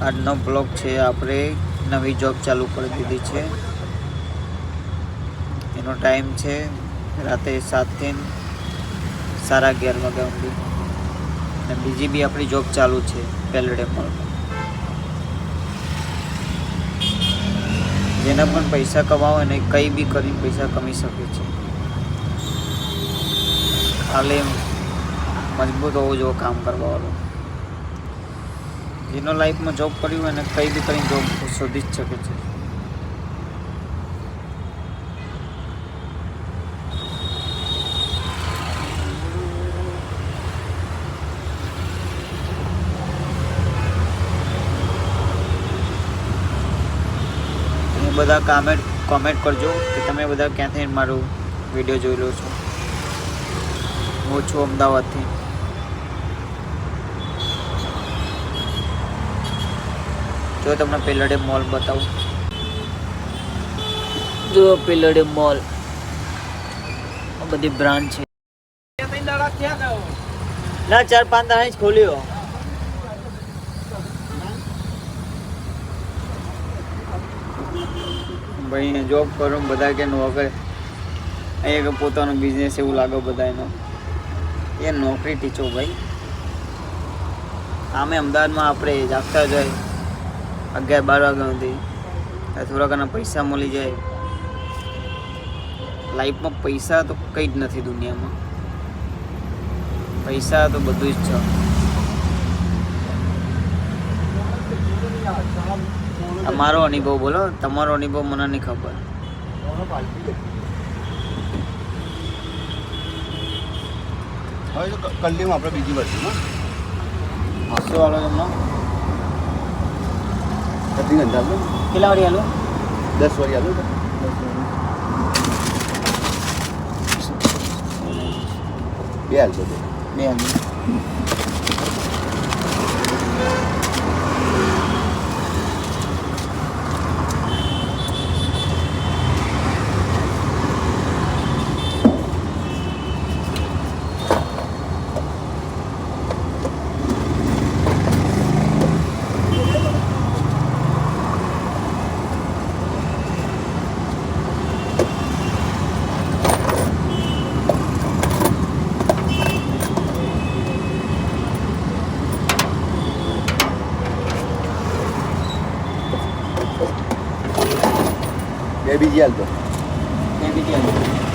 આજનો બ્લોગ છે આપણે નવી જોબ ચાલુ કરી દીધી છે. એનો ટાઈમ છે રાતે 7 થી 11:30 વાગ્યા સુધી. અને બીજી બી આપણી જોબ ચાલુ છે પેલેડે મોલમાં. જેના પણ પૈસા કમાવો ને કંઈ બી કરીને પૈસા કમાઈ શકે છે. ખાલી મજબૂત હોવું જોઈએ કામ કરવાવાળો. જેનો લાઈફમાં જોબ કર્યું હોય ને કંઈ બી કરીને જોબ શોધી જ શકે છે. બધા કોમેન્ટ કરજો કે તમે બધા ક્યાંથી મારું વિડીયો જોઈ લો છો. હું છું અમદાવાદથી. જો તમને પેલડે મોલ બતાવું. જો પેલડે મોલ આ બધી બ્રાન્ડ છે. ના 4-5 દાડા જ ખોલ્યો. ભાઈ જોબ કરું બધા કે નોકરી અહીંયા કે પોતાનો બિઝનેસ એવું લાગે બધા એનો. એ નોકરી ટીચો ભાઈ. આમે અમદાવાદમાં આપણે જાગતા જાય 11-12 વાગ્યા સુધી થોડા ઘણા પૈસા મળી જાય. લાઈફમાં પૈસા તો કંઈ જ નથી દુનિયામાં. પૈસા તો બધું જ છે. મારો અનુભવ બોલો, તમારો અનુભવ મને નહીં ખબર. હવે તો કલ્લીમાં આપણે બીજી વસ્તુમાં શું હાલો તમને કટિંગ અંદાજ કેટલા વાળી હાલો? 10 વાળી હાલો. 2 હાલતો 2 હાલ. બે બીજી હાલતો. બીજી હાલ.